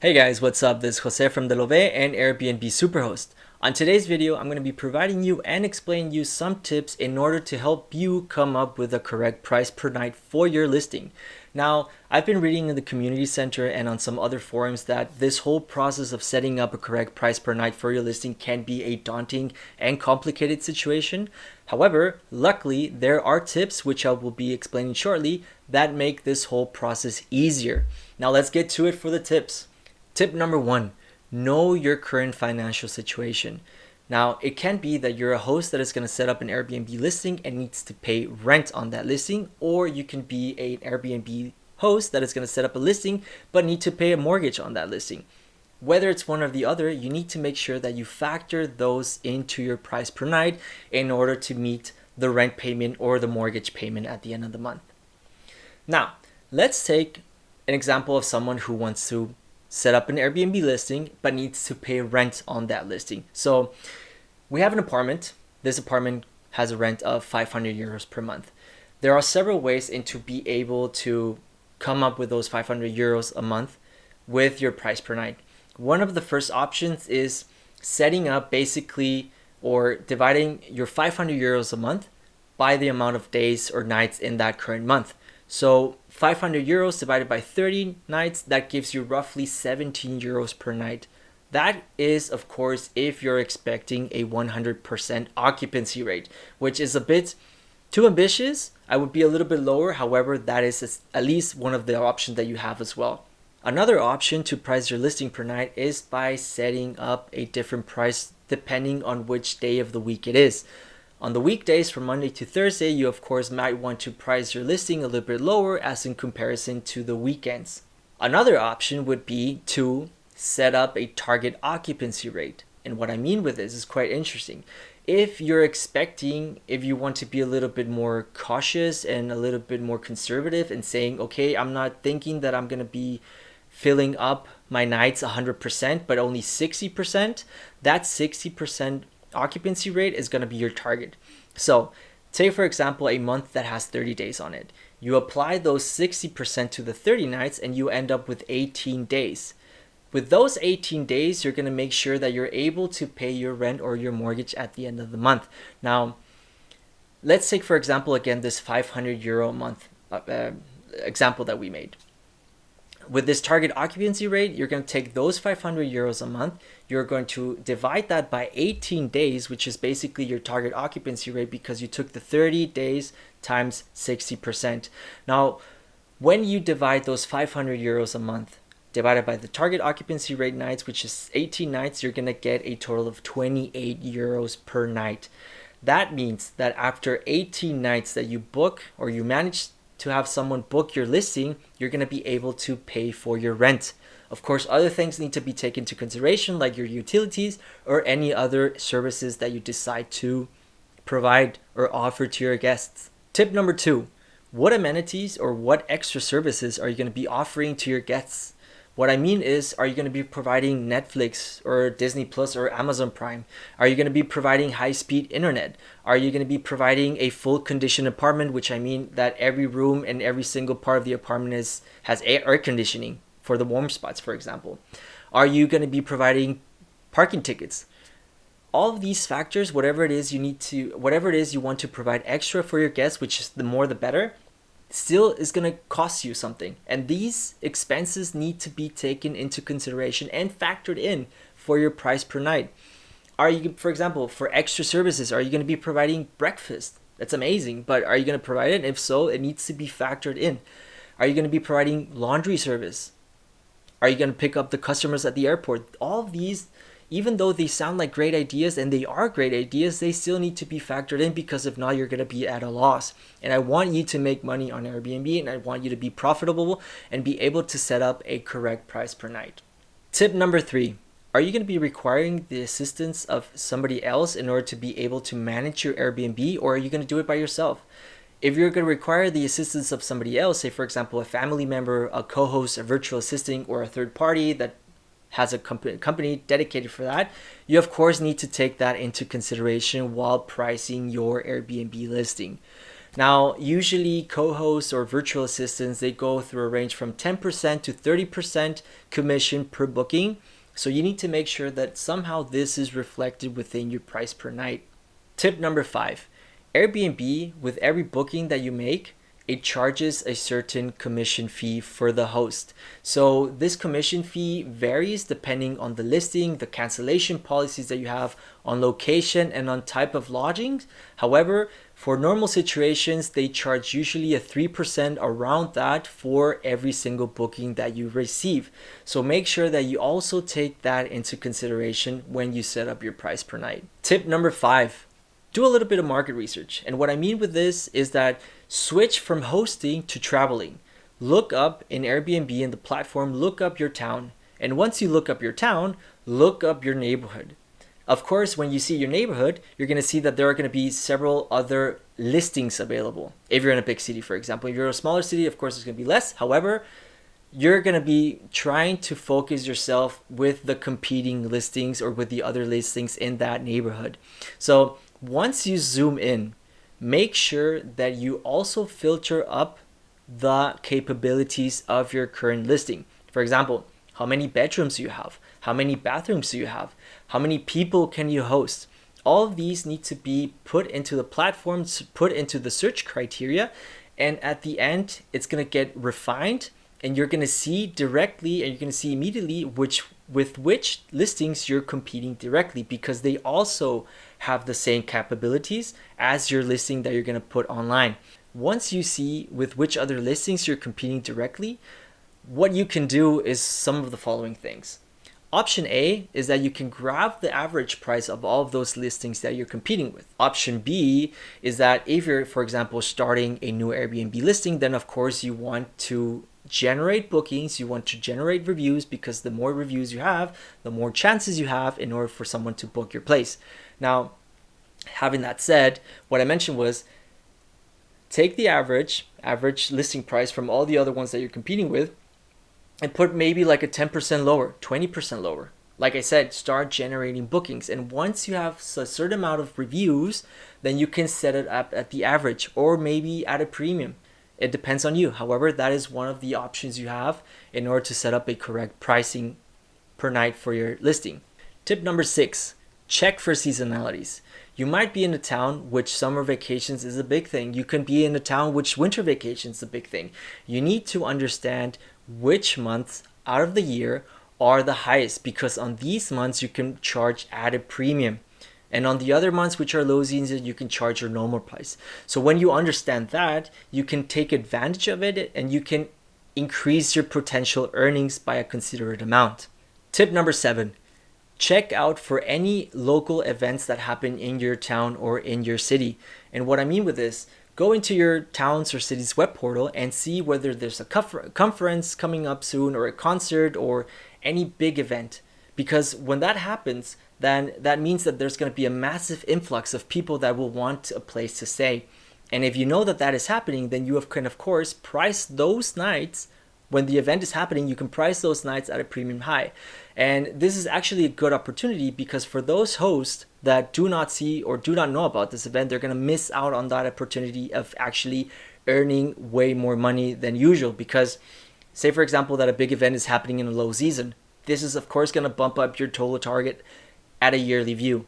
Hey guys, what's up? This is Jose from Delove and Airbnb Superhost. On today's video, I'm going to be providing you and explaining you some tips in order to help you come up with the correct price per night for your listing. Now, I've been reading in the community center and on some other forums that this whole process of setting up a correct price per night for your listing can be a daunting and complicated situation. However, luckily, there are tips, which I will be explaining shortly, that make this whole process easier. Now, let's get to it for the tips. Tip number one, know your current financial situation. Now, it can be that you're a host that is going to set up an Airbnb listing and needs to pay rent on that listing, or you can be an Airbnb host that is going to set up a listing but need to pay a mortgage on that listing. Whether it's one or the other, you need to make sure that you factor those into your price per night in order to meet the rent payment or the mortgage payment at the end of the month. Now, let's take an example of someone who wants to set up an Airbnb listing but needs to pay rent on that listing. So we have an apartment. This apartment has a rent of 500 euros per month. There are several ways to be able to come up with those 500 euros a month with your price per night. One of the first options is setting up basically or dividing your 500 euros a month by the amount of days or nights in that current month. So 500 euros divided by 30 nights, that gives you roughly 17 euros per night. That is, of course, if you're expecting a 100% occupancy rate, which is a bit too ambitious. I would be a little bit lower. However, that is at least one of the options that you have as well. Another option to price your listing per night is by setting up a different price depending on which day of the week it is. On the weekdays from Monday to Thursday, you of course might want to price your listing a little bit lower as in comparison to the weekends. Another option would be to set up a target occupancy rate. And what I mean with this is quite interesting. If you want to be a little bit more cautious and a little bit more conservative and saying, okay, I'm not thinking that I'm going to be filling up my nights 100%, but only 60%, that 60% occupancy rate is going to be your target. So take for example a month that has 30 days on it. You apply those 60% to the 30 nights and you end up with 18 days. With those 18 days, you're going to make sure that you're able to pay your rent or your mortgage at the end of the month. Now, let's take for example again this 500 euro a month example that we made. With this target occupancy rate, you're going to take those 500 euros a month. You're going to divide that by 18 days, which is basically your target occupancy rate because you took the 30 days times 60%. Now, when you divide those 500 euros a month divided by the target occupancy rate nights, which is 18 nights, you're going to get a total of 28 euros per night. That means that after 18 nights that you book or you manage to have someone book your listing, you're going to be able to pay for your rent. Of course, other things need to be taken into consideration, like your utilities or any other services that you decide to provide or offer to your guests. Tip number two, what amenities or what extra services are you going to be offering to your guests? What I mean is, are you going to be providing Netflix or Disney Plus or Amazon Prime? Are you going to be providing high-speed internet? Are you going to be providing a full conditioned apartment, which I mean that every room and every single part of the apartment has air conditioning for the warm spots, for example? Are you going to be providing parking tickets? All of these factors, whatever it is you want to provide extra for your guests, which is the more the better, still is going to cost you something. And these expenses need to be taken into consideration and factored in for your price per night. Are you, for example, for extra services, are you going to be providing breakfast? That's amazing, but are you going to provide it? If so, it needs to be factored in. Are you going to be providing laundry service? Are you going to pick up the customers at the airport? All of these, even though they sound like great ideas, and they are great ideas, they still need to be factored in because if not, you're going to be at a loss. And I want you to make money on Airbnb, and I want you to be profitable and be able to set up a correct price per night. Tip number three, are you going to be requiring the assistance of somebody else in order to be able to manage your Airbnb, or are you going to do it by yourself? If you're going to require the assistance of somebody else, say for example a family member, a co-host, a virtual assistant, or a third party that has a company dedicated for that, you of course need to take that into consideration while pricing your Airbnb listing. Now, usually co-hosts or virtual assistants, they go through a range from 10% to 30% commission per booking. So you need to make sure that somehow this is reflected within your price per night. Tip number 5, Airbnb, with every booking that you make, it charges a certain commission fee for the host. So this commission fee varies depending on the listing, the cancellation policies that you have, on location, and on type of lodgings. However, for normal situations, they charge usually a 3% around that for every single booking that you receive. So make sure that you also take that into consideration when you set up your price per night. Tip number 5, do a little bit of market research. And what I mean with this is that switch from hosting to traveling. Look up in Airbnb in the platform, look up your town. And once you look up your town, look up your neighborhood. Of course, when you see your neighborhood, you're going to see that there are going to be several other listings available. If you're in a big city, for example, if you're in a smaller city, of course, there's going to be less. However, you're going to be trying to focus yourself with the competing listings or with the other listings in that neighborhood. So once you zoom in, make sure that you also filter up the capabilities of your current listing. For example, how many bedrooms do you have? How many bathrooms do you have? How many people can you host? All of these need to be put into the platform, put into the search criteria, and at the end, it's going to get refined, and you're going to see directly, and you're going to see immediately with which listings you're competing directly, because they also have the same capabilities as your listing that you're going to put online. Once you see with which other listings you're competing directly, what you can do is some of the following things. Option A is that you can grab the average price of all of those listings that you're competing with. Option B is that if you're, for example, starting a new Airbnb listing, then of course you want to generate bookings, you want to generate reviews, because the more reviews you have, the more chances you have in order for someone to book your place. Now, having that said, what I mentioned was take the average listing price from all the other ones that you're competing with and put maybe like a 10% lower, 20% lower. Like I said, start generating bookings. And once you have a certain amount of reviews, then you can set it up at the average or maybe at a premium. It depends on you. However, that is one of the options you have in order to set up a correct pricing per night for your listing. Tip number 6, check for seasonalities. You might be in a town which summer vacations is a big thing. You can be in a town which winter vacations is a big thing. You need to understand which months out of the year are the highest, because on these months you can charge added premium. And on the other months, which are low season, you can charge your normal price. So when you understand that, you can take advantage of it and you can increase your potential earnings by a considerate amount. Tip number 7, check out for any local events that happen in your town or in your city. And what I mean with this, go into your town's or city's web portal and see whether there's a conference coming up soon or a concert or any big event. Because when that happens, then that means that there's going to be a massive influx of people that will want a place to stay. And if you know that that is happening, then you can, of course, price those nights. When the event is happening, you can price those nights at a premium high. And this is actually a good opportunity, because for those hosts that do not see or do not know about this event, they're going to miss out on that opportunity of actually earning way more money than usual. Because say, for example, that a big event is happening in a low season. This is, of course, going to bump up your total target at a yearly view.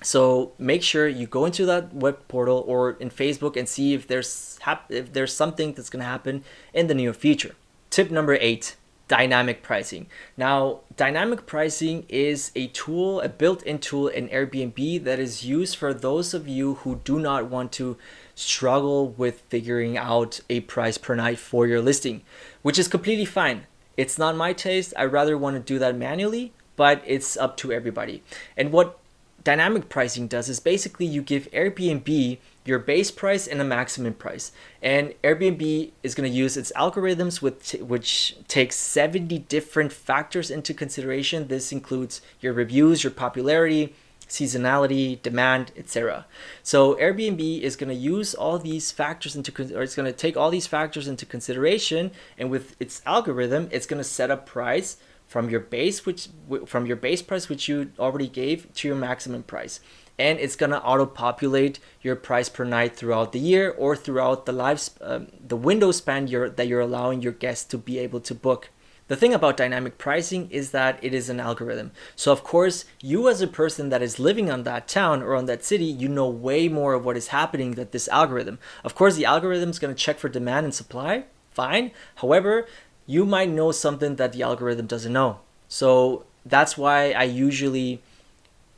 So make sure you go into that web portal or in Facebook and see if there's something that's going to happen in the near future. Tip number 8, dynamic pricing. Now, dynamic pricing is a tool, a built-in tool in Airbnb that is used for those of you who do not want to struggle with figuring out a price per night for your listing, which is completely fine. It's not my taste. I rather want to do that manually, but it's up to everybody. And what dynamic pricing does is basically you give Airbnb your base price and a maximum price. And Airbnb is going to use its algorithms which takes 70 different factors into consideration. This includes your reviews, your popularity, seasonality, demand, etc. So Airbnb is going to use all these factors it's going to take all these factors into consideration, and with its algorithm, it's going to set a price from your base price, which you already gave, to your maximum price. And it's gonna auto-populate your price per night throughout the year or throughout the window span that you're allowing your guests to be able to book. The thing about dynamic pricing is that it is an algorithm. So of course, you as a person that is living on that town or on that city, you know way more of what is happening than this algorithm. Of course, the algorithm is going to check for demand and supply, fine. However, you might know something that the algorithm doesn't know. So that's why I usually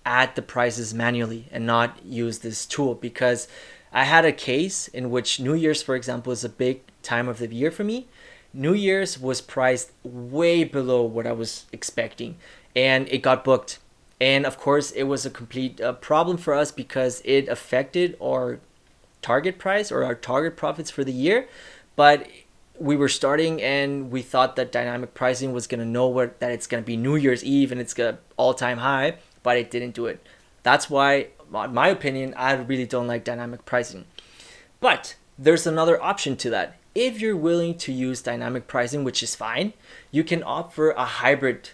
add the prices manually and not use this tool, because I had a case in which New Year's, for example, is a big time of the year for me. New Year's was priced way below what I was expecting, and it got booked. And of course, it was a complete problem for us because it affected our target price or our target profits for the year. But we were starting and we thought that dynamic pricing was going to know that it's going to be New Year's Eve and it's going to all-time high, but it didn't do it. That's why, in my opinion, I really don't like dynamic pricing. But there's another option to that. If you're willing to use dynamic pricing, which is fine, you can opt for a hybrid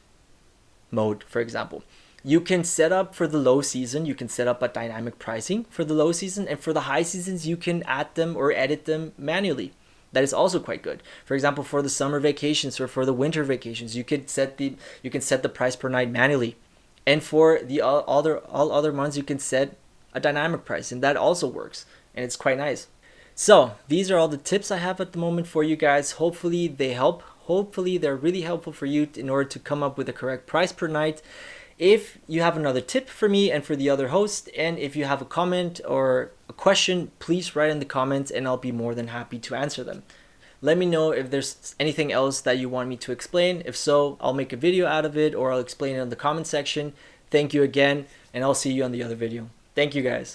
mode, for example. You can set up for the low season, you can set up a dynamic pricing for the low season, and for the high seasons, you can add them or edit them manually. That is also quite good. For example, for the summer vacations or for the winter vacations, you can set the price per night manually. And for the all other months, you can set a dynamic price, and that also works, and it's quite nice. So these are all the tips I have at the moment for you guys. Hopefully they help. Hopefully they're really helpful for you in order to come up with the correct price per night. If you have another tip for me and for the other host, and if you have a comment or a question, please write in the comments and I'll be more than happy to answer them. Let me know if there's anything else that you want me to explain. If so, I'll make a video out of it or I'll explain it in the comment section. Thank you again, and I'll see you on the other video. Thank you guys.